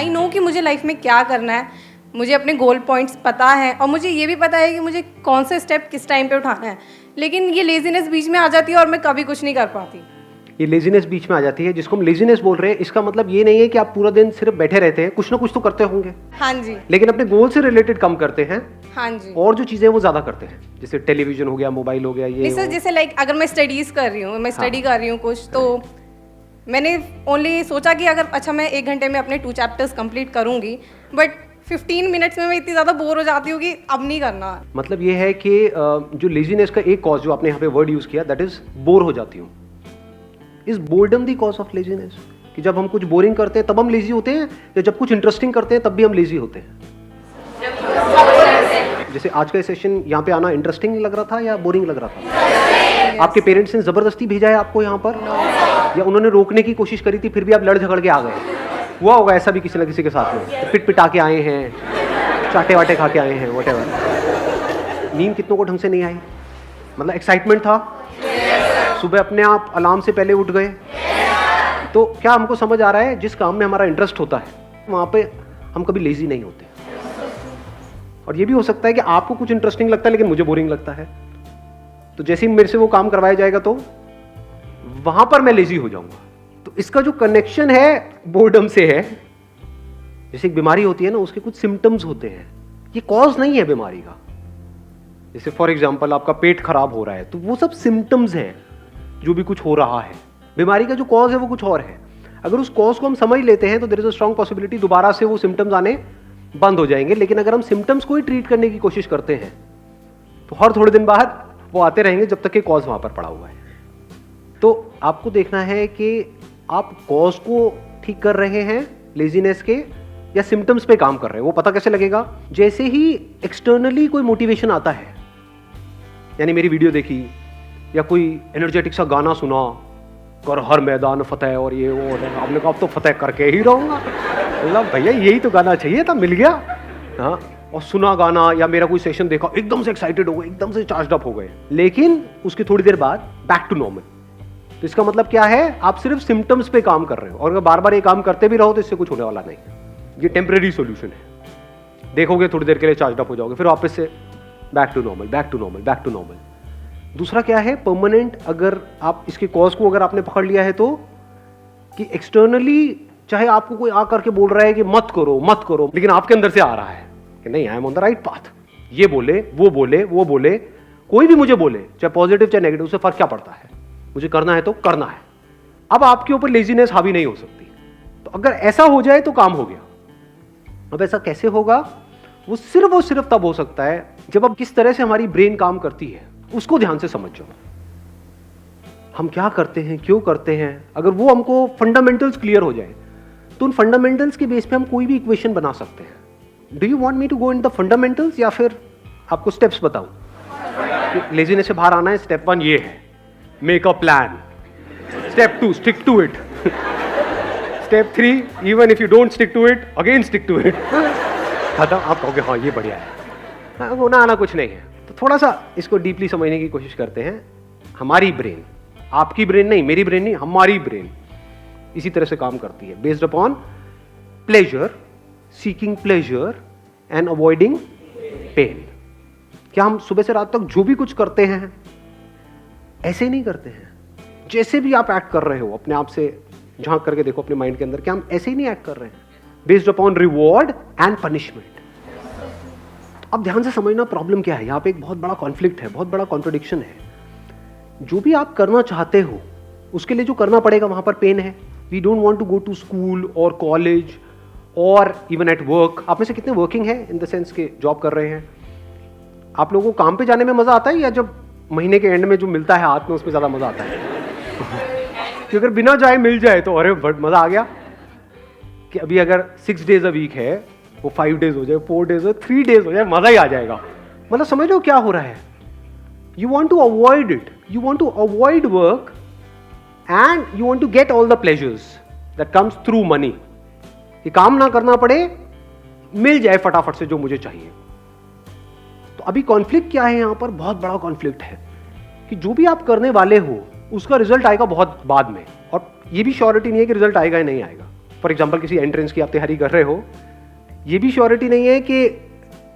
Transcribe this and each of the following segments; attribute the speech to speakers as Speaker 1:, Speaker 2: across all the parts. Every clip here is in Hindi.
Speaker 1: आई नो कि मुझे लाइफ में क्या करना है, मुझे अपने गोल पॉइंट्स पता है और मुझे ये भी पता है कि मुझे कौन से स्टेप किस टाइम पे उठाना है, लेकिन ये लेजीनेस बीच में आ जाती है और मैं कभी कुछ नहीं कर पाती।
Speaker 2: ये लेजीनेस बीच में आ जाती है, जिसको हम लेजीनेस बोल रहे हैं, इसका मतलब ये नहीं है कि आप पूरा दिन सिर्फ बैठे रहते हैं, कुछ ना कुछ तो करते होंगे।
Speaker 1: हाँ जी।
Speaker 2: लेकिन अपने गोल से रिलेटेड कम करते हैं।
Speaker 1: हाँ जी।
Speaker 2: और जो चीजें वो ज्यादा करते हैं, जैसे टेलीविजन हो गया, मोबाइल हो गया, ये
Speaker 1: जैसे लाइक अगर मैं स्टडीज कर रही हूँ, मैं स्टडी कर रही हूँ कुछ, तो मैंने ओनली सोचा कि अगर अच्छा मैं 1 घंटे में अपने 2 चैप्टर्स कंप्लीट करूंगी, बट 15 मिनट्स में मैं इतनी ज़्यादा बोर हो जाती हूँ कि अब नहीं करना।
Speaker 2: मतलब ये है कि जो लेजीनेस का एक कॉज जो आपने यहाँ पे वर्ड यूज किया, दैट इज बोर हो जाती हूँ। Is boredom the cause of laziness? कि जब हम कुछ बोरिंग करते हैं तब हम लेजी होते हैं, या जब कुछ इंटरेस्टिंग करते हैं तब भी हम लेजी होते हैं? जैसे आज का सेशन यहाँ पे आना इंटरेस्टिंग लग रहा था या बोरिंग लग रहा था? आपके पेरेंट्स ने जबरदस्ती भेजा है आपको यहाँ पर, या उन्होंने रोकने की कोशिश करी थी फिर भी आप लड़ झगड़ के आ गए? हुआ होगा ऐसा भी किसी न किसी के साथ में, पिट पिटा के आए हैं, चाटे वाटे खा के आए हैं, व्हाटएवर। नींद कितनों को ढंग से नहीं आई, मतलब एक्साइटमेंट था, सुबह अपने आप अलार्म से पहले उठ गए। तो क्या हमको समझ आ रहा है, जिस काम में हमारा इंटरेस्ट होता है वहाँ पे हम कभी लेजी नहीं होते। और ये भी हो सकता है कि आपको कुछ इंटरेस्टिंग लगता है लेकिन मुझे बोरिंग लगता है, तो जैसे ही मेरे से वो काम करवाया जाएगा तो वहां पर मैं लेजी हो जाऊंगा। तो इसका जो कनेक्शन है बोर्डम से है। जैसे एक बीमारी होती है ना, उसके कुछ सिम्टम्स होते हैं, ये कॉज नहीं है बीमारी का। जैसे फॉर एग्जांपल आपका पेट खराब हो रहा है, तो वो सब सिम्टम्स हैं जो भी कुछ हो रहा है। बीमारी का जो कॉज है वो कुछ और है। अगर उस कॉज को हम समझ लेते हैं तो there is a strong possibility दोबारा से वो सिम्टम्स आने बंद हो जाएंगे। लेकिन अगर हम सिम्टम्स को ही ट्रीट करने की कोशिश करते हैं तो हर थोड़े दिन बाद वो आते रहेंगे जब तक कि कॉज वहां पर पड़ा हुआ है। तो आपको देखना है कि आप कॉज को ठीक कर रहे हैं लेजीनेस के, या सिम्टम्स पे काम कर रहे हैं। वो पता कैसे लगेगा? जैसे ही एक्सटर्नली कोई मोटिवेशन आता है, यानी मेरी वीडियो देखी या कोई एनर्जेटिक सा गाना सुना, कर हर मैदान फतेह और ये वो, आपने कहा अब तो फतेह करके ही रहूंगा। मतलब भैया यही तो गाना चाहिए था, मिल गया। हाँ, और सुना गाना या मेरा कोई सेशन देखा, एकदम से एक्साइटेड हो गए, एकदम से चार्ज अप हो गए, लेकिन उसकी थोड़ी देर बाद बैक टू नॉर्मल। तो इसका मतलब क्या है? आप सिर्फ सिम्टम्स पे काम कर रहे हो, और अगर बार बार ये काम करते भी रहो तो इससे कुछ होने वाला नहीं। ये टेम्परेरी सॉल्यूशन है, देखोगे थोड़ी देर के लिए चार्ज अप हो जाओगे, फिर वापस से back to normal, back to normal, back to normal. दूसरा क्या है? परमानेंट। अगर आप इसके कॉज को अगर आपने पकड़ लिया है तो, कि एक्सटर्नली चाहे आपको कोई आकर के बोल रहा है कि मत करो मत करो, लेकिन आपके अंदर से आ रहा है कि नहीं, I am on the right path. ये बोले, वो बोले, वो बोले, कोई भी मुझे बोले, चाहे पॉजिटिव चाहे नेगेटिव, उससे फर्क क्या पड़ता है? मुझे करना है तो करना है। अब आपके ऊपर लेजीनेस हावी नहीं हो सकती। तो अगर ऐसा हो जाए तो काम हो गया। अब ऐसा कैसे होगा? वो सिर्फ तब हो सकता है जब अब किस तरह से हमारी ब्रेन काम करती है उसको ध्यान से समझ जाओ। हम क्या करते हैं, क्यों करते हैं, अगर वो हमको फंडामेंटल्स क्लियर हो जाए तो उन फंडामेंटल्स के बेस पे हम कोई भी इक्वेशन बना सकते हैं। Do you want me to go in the fundamentals, या फिर आपको स्टेप्स बताऊं? लेजीनेस से बाहर आना है, स्टेप 1 ये है, make a plan. Step 2 stick to it. Step 3 even if you don't stick to it, again stick to it. खत्म। आप कहोगे हाँ ये बढ़िया है, हाँ, होना आना कुछ नहीं है। तो थोड़ा सा इसको डीपली समझने की कोशिश करते हैं। हमारी ब्रेन, आपकी ब्रेन नहीं, मेरी ब्रेन नहीं, हमारी ब्रेन इसी तरह से काम करती है, based upon pleasure, seeking pleasure and avoiding pain. क्या हम सुबह से रात तक जो भी कुछ करते हैं ऐसे ही नहीं करते हैं? जैसे भी आप एक्ट कर रहे हो, अपने आप से झांक करके देखो अपने माइंड के अंदर, क्या हम ऐसे ही नहीं एक्ट कर रहे हैं? Based upon reward and punishment. अब ध्यान से समझना प्रॉब्लम क्या है। यहां पे एक बहुत बड़ा कॉन्फ्लिक्ट है, बहुत बड़ा कॉन्ट्रडिक्शन है। जो भी आप करना चाहते हो उसके लिए जो करना पड़ेगा वहां पर पेन है। We don't want to go to school और कॉलेज और इवन एट वर्क। आप में से कितने वर्किंग है, इन द सेंस के जॉब कर रहे हैं? आप लोगों को काम पे जाने में मजा आता है, या जब महीने के एंड में जो मिलता है हाथ में उसमें ज्यादा मजा आता है? कि अगर बिना जाए मिल जाए तो अरे मजा आ गया। कि अभी अगर 6 days अ वीक है, वो 5 days हो जाए, 4 days हो, 3 days हो जाए, मजा ही आ जाएगा। मतलब समझ लो क्या हो रहा है। You want to avoid it, you want to avoid work and you want to get all the pleasures that comes through money. ये काम ना करना पड़े, मिल जाए फटाफट से जो मुझे चाहिए। तो अभी कॉन्फ्लिक्ट क्या है यहां पर? बहुत बड़ा कॉन्फ्लिक्ट है कि जो भी आप करने वाले हो उसका रिजल्ट आएगा बहुत बाद में, और ये भी श्योरिटी नहीं है कि रिजल्ट आएगा या नहीं आएगा। फॉर एग्जाम्पल किसी एंट्रेंस की आप तैयारी कर रहे हो, ये भी श्योरिटी नहीं है कि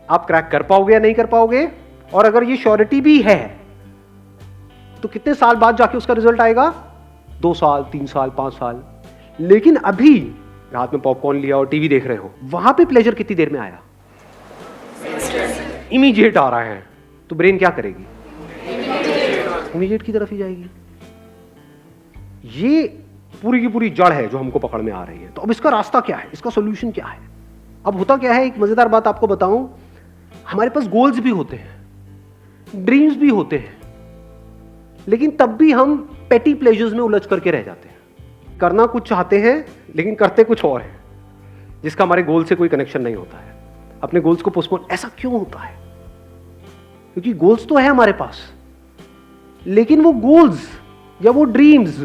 Speaker 2: आप क्रैक कर पाओगे या नहीं कर पाओगे, और अगर ये श्योरिटी भी है तो कितने साल बाद जाके उसका रिजल्ट आएगा, 2 साल, 3 साल, 5 साल। लेकिन अभी रात में पॉपकॉर्न लिया और टीवी देख रहे हो, वहां पे प्लेजर कितनी देर में आया, इमीडिएट आ रहा है, तो ब्रेन क्या करेगी, इमीडिएट की तरफ ही जाएगी। ये पूरी की पूरी जड़ है जो हमको पकड़ में आ रही है। तो अब इसका रास्ता क्या है, इसका सोल्यूशन क्या है? अब होता क्या है, एक मजेदार बात आपको बताऊं, हमारे पास गोल्स भी होते हैं, ड्रीम्स भी होते हैं, लेकिन तब भी हम पेटी प्लेजर्स में उलझ करके रह जाते हैं। करना कुछ चाहते हैं लेकिन करते कुछ और है, जिसका हमारे गोल से कोई कनेक्शन नहीं होता है। अपने गोल्स को पोस्टपोन, ऐसा क्यों होता है? क्योंकि गोल्स तो है हमारे पास, लेकिन वो गोल्स या वो ड्रीम्स,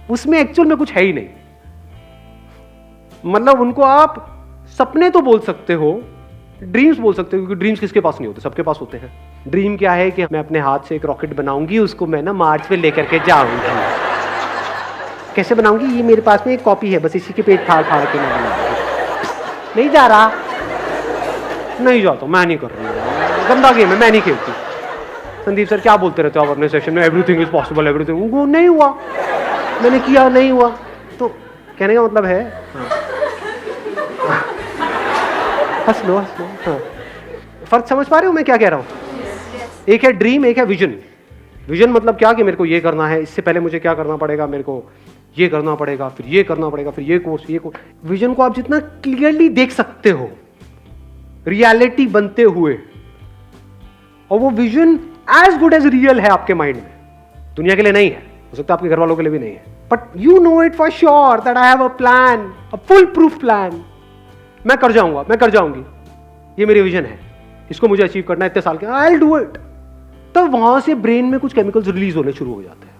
Speaker 2: उसमें एक्चुअल में कुछ है ही नहीं। मतलब उनको आप सपने तो बोल सकते हो, ड्रीम्स बोल सकते हो, क्योंकि ड्रीम्स किसके पास नहीं होते, सबके पास होते हैं। ड्रीम क्या है कि मैं अपने हाथ से एक रॉकेट बनाऊंगी, उसको मैं ना मार्च पे लेकर के जाऊंगी। कैसे बनाऊंगी, ये मेरे पास में एक कॉपी है, बस इसी के पेट फाड़ फाड़ के मैं बनाऊंगी। नहीं जा रहा, नहीं जाता, मैं नहीं कर रही, गंदा गेम है, मैं नहीं खेलती। संदीप सर क्या बोलते रहते हो आप अपने सेशन में, एवरीथिंग इज पॉसिबल, एवरीथिंग। वो नहीं हुआ, मैंने किया, नहीं हुआ। तो कहने का मतलब है, हंस लो हंस लो। हाँ, फर्क समझ पा रहे हो मैं क्या कह रहा हूँ? एक है ड्रीम, एक है विजन। विजन मतलब क्या, कि मेरे को ये करना है, इससे पहले मुझे क्या करना पड़ेगा, मेरे को ये करना पड़ेगा, फिर ये करना पड़ेगा, फिर ये कोर्स, ये कोर्स। विजन को आप जितना क्लियरली देख सकते हो रियलिटी बनते हुए, और वो vision as good as real है आपके माइंड में, दुनिया के लिए नहीं है, हो सकता है आपके घर वालों के लिए भी नहीं है, but you know it for sure that I have a plan, a full proof plan. मैं कर जाऊंगा, मैं कर जाऊंगी, ये मेरी विजन है, इसको मुझे अचीव करना है इतने साल के, आई विल डू इट। तो वहां से ब्रेन में कुछ केमिकल्स रिलीज होने शुरू हो जाते हैं।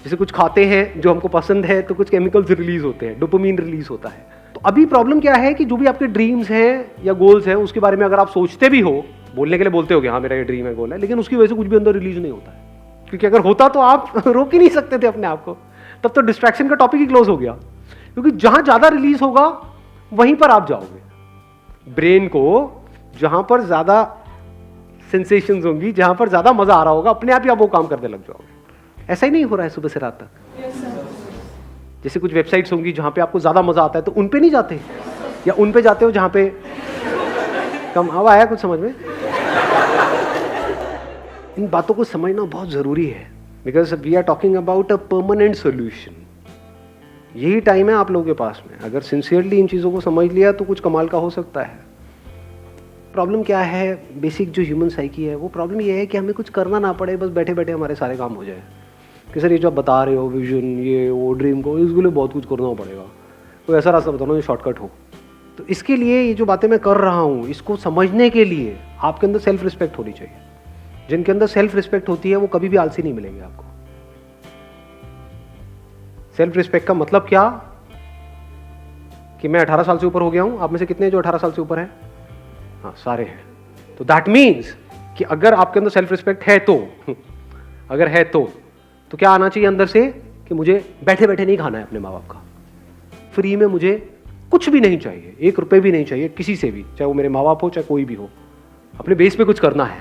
Speaker 2: जैसे कुछ खाते हैं जो हमको पसंद है तो कुछ केमिकल्स रिलीज होते हैं, डोपामिन रिलीज होता है। तो अभी प्रॉब्लम क्या है कि जो भी आपके ड्रीम्स हैं या गोल्स हैं, उसके बारे में अगर आप सोचते भी हो, बोलने के लिए बोलते हो कि हाँ मेरा ये ड्रीम है, गोल है, लेकिन उसकी वजह से कुछ भी अंदर रिलीज नहीं होता है। क्योंकि अगर होता तो आप रोक ही नहीं सकते थे अपने आप को, तब तो डिस्ट्रैक्शन का टॉपिक ही क्लोज हो गया। क्योंकि जहां ज्यादा रिलीज होगा वहीं पर आप जाओगे। ब्रेन को जहां पर ज्यादा सेंसेशंस होंगी, जहां पर ज्यादा मजा आ रहा होगा, अपने आप ही आप वो काम करने लग जाओगे। ऐसा ही नहीं हो रहा है सुबह से रात तक? जैसे कुछ वेबसाइट्स होंगी जहां पे आपको ज्यादा मजा आता है, तो उन पे नहीं जाते, या उन पे जाते हो जहां पे कम। अब आया कुछ समझ में? इन बातों को समझना बहुत जरूरी है, because we are talking about a permanent solution. यही टाइम है आप लोगों के पास में, अगर सिंसियरली इन चीज़ों को समझ लिया तो कुछ कमाल का हो सकता है। प्रॉब्लम क्या है, बेसिक जो ह्यूमन साइकी है, वो प्रॉब्लम ये है कि हमें कुछ करना ना पड़े, बस बैठे बैठे हमारे सारे काम हो जाए। कि सर ये जो आप बता रहे हो, विजन, ये वो ड्रीम को, इसके लिए बहुत कुछ करना पड़ेगा, कोई ऐसा रास्ता बताओ जो शॉर्टकट हो। तो इसके लिए ये जो बातें मैं कर रहा हूँ, इसको समझने के लिए आपके अंदर सेल्फ रिस्पेक्ट होनी चाहिए। जिनके अंदर सेल्फ रिस्पेक्ट होती है वो कभी भी आलसी नहीं मिलेंगे आपको। सेल्फ रिस्पेक्ट का मतलब क्या, कि मैं 18 साल से ऊपर हो गया हूं। आप में से कितने जो 18 साल से ऊपर हैं? हाँ, सारे हैं। तो दैट मीन्स कि अगर आपके अंदर सेल्फ रिस्पेक्ट है तो अगर है तो क्या आना चाहिए अंदर से, कि मुझे बैठे बैठे नहीं खाना है अपने माँ बाप का, फ्री में मुझे कुछ भी नहीं चाहिए, 1 रुपए भी नहीं चाहिए किसी से भी, चाहे वो मेरे माँ बाप हो चाहे कोई भी हो, अपने बेस पे कुछ करना है।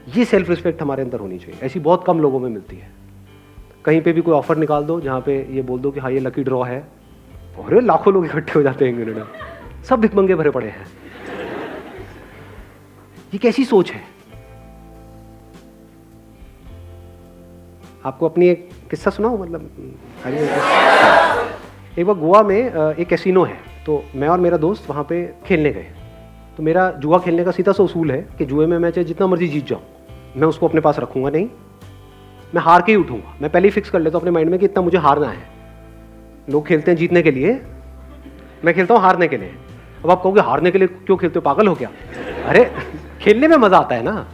Speaker 2: ये सेल्फ रिस्पेक्ट हमारे अंदर होनी चाहिए। ऐसी बहुत कम लोगों में मिलती है। कहीं पे भी कोई ऑफर निकाल दो जहाँ पे ये बोल दो कि हाँ ये लकी ड्रॉ है, और लाखों लोग इकट्ठे हो जाते हैं इंग्लैंड में, सब भिखमंगे भरे पड़े हैं। ये कैसी सोच है? आपको अपनी एक किस्सा सुनाऊं, मतलब एक बार गोवा में एक कैसीनो है, तो मैं और मेरा दोस्त वहाँ पे खेलने गए। तो मेरा जुआ खेलने का सीधा सा उसूल है कि जुए में मैं चाहे जितना मर्जी जीत जाऊँ, मैं उसको अपने पास रखूंगा नहीं, मैं हार के ही उठूंगा। मैं पहले ही फिक्स कर लेता हूँ अपने माइंड में कि इतना मुझे हारना है। लोग खेलते हैं जीतने के लिए, मैं खेलता हूँ हारने के लिए। अब आप कहोगे हारने के लिए क्यों खेलते हो, पागल हो क्या? अरे खेलने में मजा आता है ना।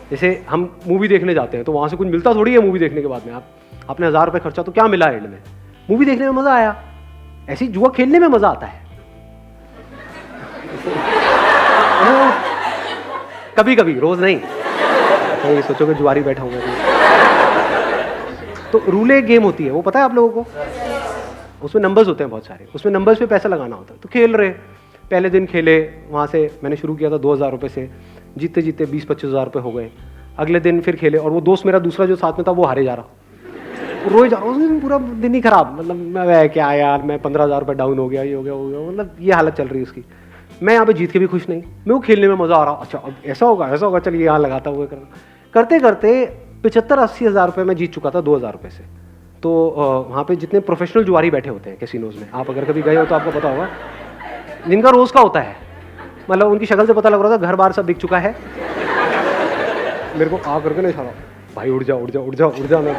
Speaker 2: जैसे हम मूवी देखने जाते हैं तो वहां से कुछ मिलता थोड़ी है मूवी देखने के बाद में। आपने 1000 रुपये खर्चा तो क्या मिला एंड में? मूवी देखने में मजा आया। ऐसे ही जुआ खेलने में मजा आता है कभी कभी, रोज नहीं। तो सोचोगे जुआरी बैठा हूँ मैं। तो रूले गेम होती है, वो पता है आप लोगों को? उसमें नंबर्स होते हैं बहुत सारे, उसमें नंबर्स पे पैसा लगाना होता है। तो खेल रहे, पहले दिन खेले, वहाँ से मैंने शुरू किया था 2,000 रुपये से, जीते जीते 20-25 हज़ार रुपये हो गए। अगले दिन फिर खेले और वो दोस्त मेरा दूसरा जो साथ में था वो हारे जा रहा, रोए जा रहा, उस दिन पूरा दिन ही खराब, मतलब मैं क्या यार, मैं 15,000 रुपये डाउन हो गया, ये हो गया, मतलब ये हालत चल रही है उसकी। मैं यहाँ पे जीत के भी खुश नहीं, मेरे को खेलने में मज़ा आ रहा, अच्छा अब ऐसा होगा चलिए यहाँ लगाता हुआ करते करते 75-80 हज़ार रुपये मैं जीत चुका था 2,000 रुपये से। तो वहाँ पे जितने प्रोफेशनल जुआरी बैठे होते हैं कैसीनोज में, आप अगर कभी गए हो तो आपको पता होगा, जिनका रोज़ का होता है, मतलब उनकी शक्ल से पता लग रहा था घर बार सब बिक चुका है। मेरे को आ करके नहीं इशारा, भाई उड़ जा उड़ जा उड़ जा उड़ जा, मैं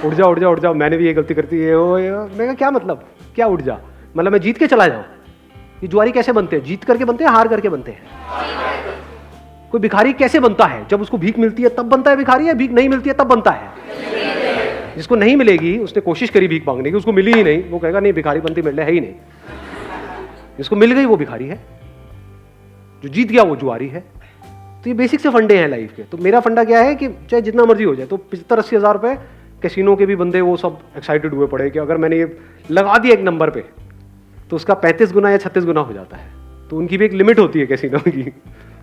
Speaker 2: उड़ जा उड़ जा उड़ जा, मैंने भी ये गलती करती है, मैं क्या मतलब क्या उड़ जा, मतलब मैं जीत के चला जाऊँ। ये जुआरी कैसे बनते हैं? जीत करके बनते हैं, हार करके बनते हैं। कोई भिखारी कैसे बनता है? जब उसको भीख मिलती है तब बनता है भिखारी, या भीख नहीं मिलती है तब बनता है? जिसको नहीं मिलेगी, उसने कोशिश करी भीख मांगने की, उसको मिली ही नहीं, वो कहेगा नहीं भिखारी बनती मिल है ही नहीं। जिसको मिल गई वो भिखारी है, जो जीत गया वो जुआरी है। तो ये बेसिक से फंडे हैं लाइफ के। तो मेरा फंडा क्या है कि चाहे जितना मर्जी हो जाए, तो 75-80 हज़ार रुपये कैसीनो के भी बंदे वो सब एक्साइटेड हुए पड़े कि अगर मैंने ये लगा दिया एक नंबर पे तो उसका 35 गुना या 36 गुना हो जाता है। तो उनकी भी एक लिमिट होती है कैसीनो की।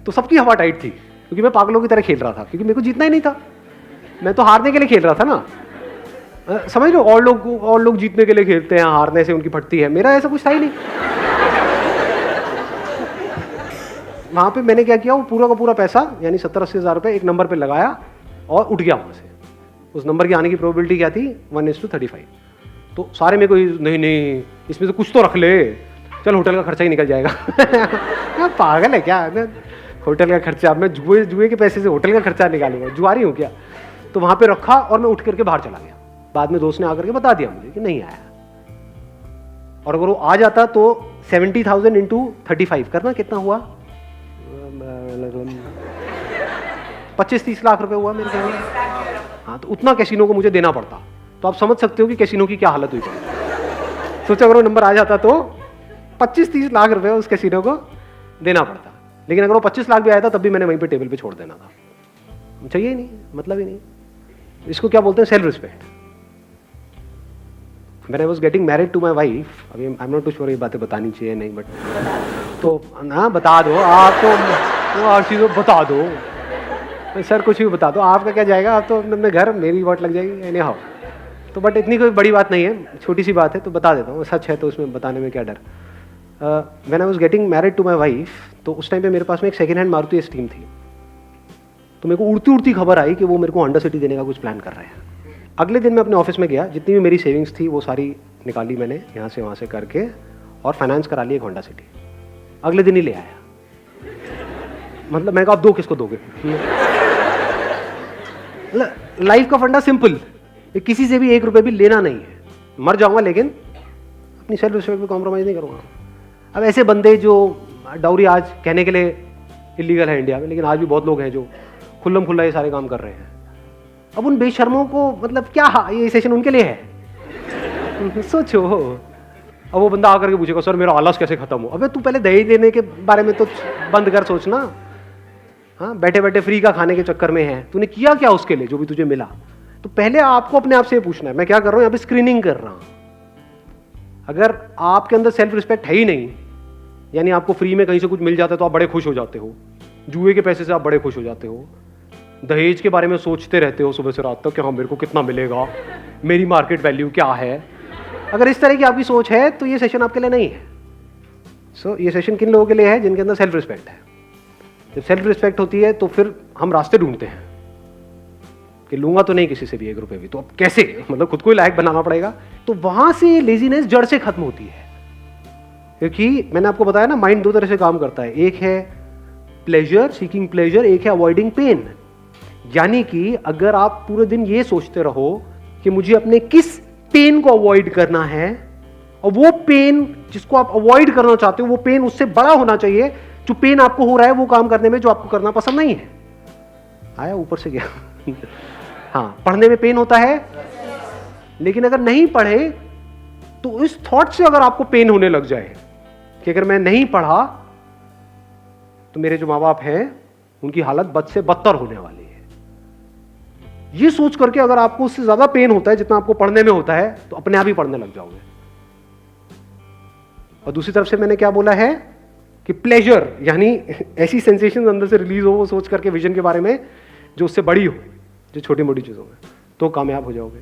Speaker 2: तो सबकी हवा टाइट थी, क्योंकि मैं पागलों की तरह खेल रहा था, क्योंकि मेरे को जीतना ही नहीं था, मैं तो हारने के लिए खेल रहा था ना। समझ लो, और लोग जीतने के लिए खेलते हैं, हारने से उनकी फटती है, मेरा ऐसा कुछ था ही नहीं। वहाँ पे मैंने क्या किया, वो पूरा का पूरा पैसा यानी 70-80 हज़ार रुपये एक नंबर पे लगाया और उठ गया वहाँ से। उस नंबर की आने की प्रोबेबिलिटी क्या थी? 1:35। तो सारे में कोई नहीं इसमें से कुछ तो रख ले, चल होटल का खर्चा ही निकल जाएगा। पागल है क्या, होटल का खर्चा, मैं जुए के पैसे से होटल का खर्चा निकालूंगा, जुआरी हूँ क्या? तो वहाँ पे रखा और मैं उठ करके बाहर चला गया। बाद में दोस्त ने आकर के बता दिया मुझे कि नहीं आया, और अगर वो आ जाता तो 70,000 × 35 करना कितना हुआ? 25-30 लाख रुपए हुआ मेरे ख्याल में। हाँ, तो उतना कैसीनो को मुझे देना पड़ता। तो आप समझ सकते हो कि कैसीनो की क्या हालत हुई पड़ी। सोचो अगर वो नंबर आ जाता तो 25-30 लाख रुपए उस कैसीनो को देना पड़ता। लेकिन अगर वो 25 लाख भी आया था तब भी मैंने वहीं पे टेबल पे छोड़ देना था, चाहिए ही नहीं, मतलब ही नहीं। इसको क्या बोलते हैं? Self respect. When I was getting married to my wife, अभी I am not too sure ये बातें बतानी चाहिए नहीं, बट तो ना बता दो आप, तो हर चीज़ बता दो सर, कुछ भी बता दो, आपका क्या जाएगा, आप तो अपने घर, मेरी वाट लग जाएगी एनी हाउ। तो बट इतनी कोई बड़ी बात नहीं है, छोटी सी बात है, तो बता देता हूँ, सच है तो उसमें बताने में क्या डर। When I was getting married to my wife, तो उस टाइम पे मेरे पास में एक सेकेंड हैंड मारुति स्टीम थी। तो मेरे को उड़ती उड़ती खबर आई कि वो मेरे को होंडा सिटी देने का कुछ प्लान कर रहे हैं। अगले दिन मैं अपने ऑफिस में गया, जितनी भी मेरी सेविंग्स थी वो सारी निकाली मैंने यहाँ से वहाँ से करके, और फाइनेंस करा ली एक होंडा सिटी। अगले दिन ही ले आया। मतलब मैं कहा, आप दो किसको दोगे? लाइफ का फंडा सिंपल, किसी से भी 1 रुपये भी लेना नहीं है। मर जाऊंगा लेकिन अपनी सेल्फ रिस्पेक्ट पे कॉम्प्रोमाइज़ नहीं करूँगा। अब ऐसे बंदे जो डाउरी आज कहने के लिए इलीगल है इंडिया में, लेकिन आज भी बहुत लोग हैं जो खुल्लम खुल्ला ये सारे काम कर रहे हैं। अब उन बेशर्मों को, मतलब क्या ये सेशन उनके लिए है? सोचो। अब वो बंदा आकर के पूछेगा, सर मेरा आलस कैसे खत्म हो? अबे तू पहले दहेज देने के बारे में तो बंद कर सोचना। हाँ, बैठे बैठे फ्री का खाने के चक्कर में है, तूने किया क्या उसके लिए जो भी तुझे मिला? तो पहले आपको अपने आप से पूछना है, मैं क्या कर रहा हूँ यहाँ पे? स्क्रीनिंग कर रहा हूँ। अगर आपके अंदर सेल्फ रिस्पेक्ट है ही नहीं, यानी आपको फ्री में कहीं से कुछ मिल जाता है तो आप बड़े खुश हो जाते हो, जुए के पैसे से आप बड़े खुश हो जाते हो, दहेज के बारे में सोचते रहते हो सुबह से रात तक कि हाँ मेरे को कितना मिलेगा, मेरी मार्केट वैल्यू क्या है। अगर इस तरह की आपकी सोच है तो ये सेशन आपके लिए नहीं है। सो ये सेशन किन लोगों के लिए है? जिनके अंदर सेल्फ रिस्पेक्ट है। जब सेल्फ रिस्पेक्ट होती है तो फिर हम रास्ते ढूंढते हैं कि लूंगा तो नहीं किसी से भी 1 रुपये भी, तो अब कैसे, मतलब खुद को ही लायक बनाना पड़ेगा। तो वहां से लेजीनेस जड़ से खत्म होती है, क्योंकि मैंने आपको बताया ना, माइंड 2 तरह से काम करता है। एक है प्लेजर, सीकिंग प्लेजर, एक है अवॉइडिंग पेन। यानी कि अगर आप पूरे दिन ये सोचते रहो कि मुझे अपने किस पेन को अवॉइड करना है, और वो पेन जिसको आप अवॉइड करना चाहते हो वो पेन उससे बड़ा होना चाहिए जो पेन आपको हो रहा है वो काम करने में जो आपको करना पसंद नहीं है। आया ऊपर से गया। हाँ, पढ़ने में पेन होता है, लेकिन अगर नहीं पढ़े तो इस थॉट से अगर आपको पेन होने लग जाए कि अगर मैं नहीं पढ़ा तो मेरे जो माँ बाप हैं उनकी हालत बद से बदतर होने वाली है, ये सोच करके अगर आपको उससे ज्यादा पेन होता है जितना आपको पढ़ने में होता है, तो अपने आप ही पढ़ने लग जाओगे। और दूसरी तरफ से मैंने क्या बोला है कि प्लेजर, यानी ऐसी सेंसेशन अंदर से रिलीज हो वो सोच करके विजन के बारे में जो उससे बड़ी हो, जो छोटी मोटी चीज़ों में, तो कामयाब हो जाओगे।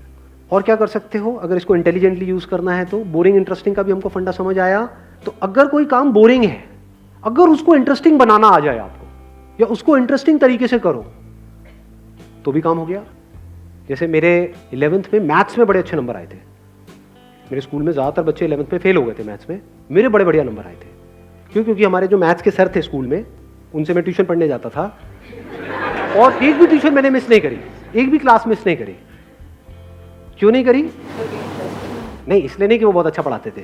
Speaker 2: और क्या कर सकते हो अगर इसको इंटेलिजेंटली यूज़ करना है तो? बोरिंग इंटरेस्टिंग का भी हमको फंडा समझ आया। तो अगर कोई काम बोरिंग है, अगर उसको इंटरेस्टिंग बनाना आ जाए आपको, या उसको इंटरेस्टिंग तरीके से करो, तो भी काम हो गया। जैसे मेरे 11th में मैथ्स में बड़े अच्छे नंबर आए थे। मेरे स्कूल में ज़्यादातर बच्चे 11th में फेल हो गए थे मैथ्स में, मेरे बड़े बढ़िया नंबर आए थे। क्यों? क्योंकि हमारे जो मैथ्स के सर थे स्कूल में, उनसे मैं ट्यूशन पढ़ने जाता था, और एक भी ट्यूशन मैंने मिस नहीं करी, एक भी क्लास मिस नहीं करी। क्यों नहीं करी? नहीं इसलिए नहीं कि वो बहुत अच्छा पढ़ाते थे,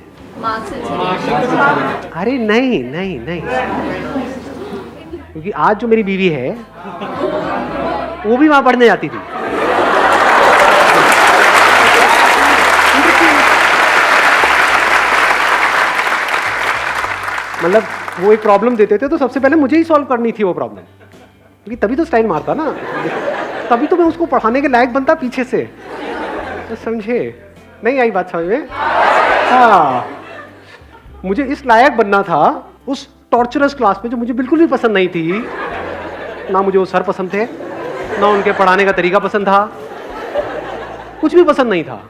Speaker 2: अरे नहीं नहीं नहीं, क्योंकि आज जो मेरी बीवी है वो भी वहां पढ़ने जाती थी। मतलब वो एक प्रॉब्लम देते थे तो सबसे पहले मुझे ही सॉल्व करनी थी वो प्रॉब्लम, क्योंकि तभी तो स्टाइल मारता ना, तभी तो मैं उसको पढ़ाने के लायक बनता पीछे से। तो समझे? नहीं आई बात समझ में? हाँ, मुझे इस लायक बनना था उस टॉर्चरस क्लास में जो मुझे बिल्कुल भी पसंद नहीं थी। ना मुझे वो सर पसंद थे, ना उनके पढ़ाने का तरीका पसंद था, कुछ भी पसंद नहीं था,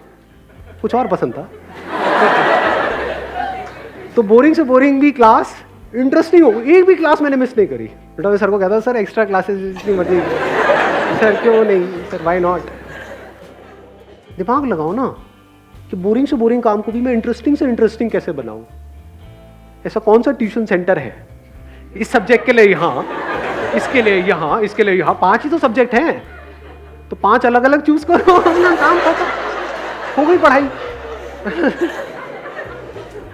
Speaker 2: कुछ और पसंद था। तो बोरिंग से बोरिंग भी क्लास इंटरेस्टिंग हो, एक भी क्लास मैंने मिस नहीं करी। बेटा मैं सर को कहता सर एक्स्ट्रा क्लासेस जितनी मर्जी, सर क्यों नहीं, सर व्हाई नॉट। दिमाग लगाओ ना कि बोरिंग से बोरिंग काम को भी मैं इंटरेस्टिंग से इंटरेस्टिंग कैसे बनाऊं। ऐसा कौन सा ट्यूशन सेंटर है इस सब्जेक्ट के लिए यहाँ, इसके लिए यहाँ, इसके लिए यहाँ, 5 ही तो सब्जेक्ट हैं, तो 5 अलग अलग चूज करो, अपना काम खत्म, हो गई पढ़ाई।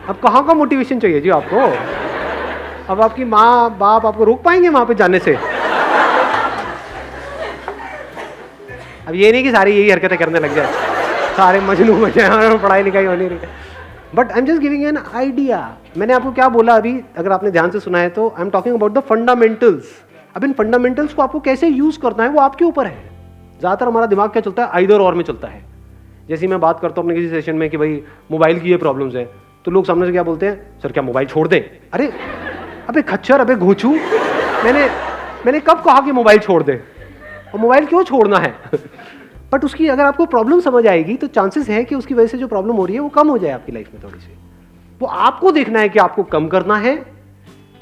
Speaker 2: अब कहाँ का मोटिवेशन चाहिए जी आपको? अब आपकी माँ बाप आपको रोक पाएंगे वहां पे जाने से? अब ये नहीं कि सारी यही हरकतें करने लग जाए, सारे मजनू बन जाए और पढ़ाई लिखाई होनी रही। But I am just giving an idea. मैंने आपको क्या बोला अभी, अगर आपने ध्यान से सुना है तो, I am talking about the fundamentals. अब इन फंडामेंटल्स को आपको कैसे यूज करना है वो आपके ऊपर है। ज्यादातर हमारा दिमाग क्या चलता है, आइदर और में चलता है। जैसे मैं बात करता हूँ अपने किसी सेशन में कि भाई मोबाइल की ये प्रॉब्लम्स है, तो लोग सामने से क्या बोलते हैं, सर क्या मोबाइल छोड़ दें? अरे अबे खच्चर, अबे घोचू, मैंने कब कहा कि मोबाइल छोड़ दे? और मोबाइल क्यों छोड़ना है? बट उसकी अगर आपको प्रॉब्लम समझ आएगी तो चांसेस है कि उसकी वजह से जो प्रॉब्लम हो रही है वो कम हो जाए आपकी लाइफ में थोड़ी सी। वो आपको देखना है कि आपको कम करना है,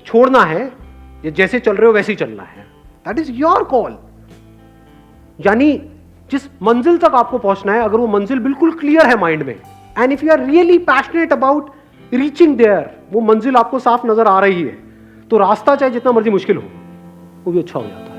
Speaker 2: छोड़ना है, या जैसे चल रहे हो वैसे ही चलना है। That is your call. यानी जिस मंजिल तक आपको पहुंचना है, अगर वो मंजिल बिल्कुल क्लियर है माइंड में, and if you are really passionate about reaching there, वो मंजिल आपको साफ नजर आ रही है, तो रास्ता चाहे जितना मर्जी मुश्किल हो वो भी अच्छा हो जाता है।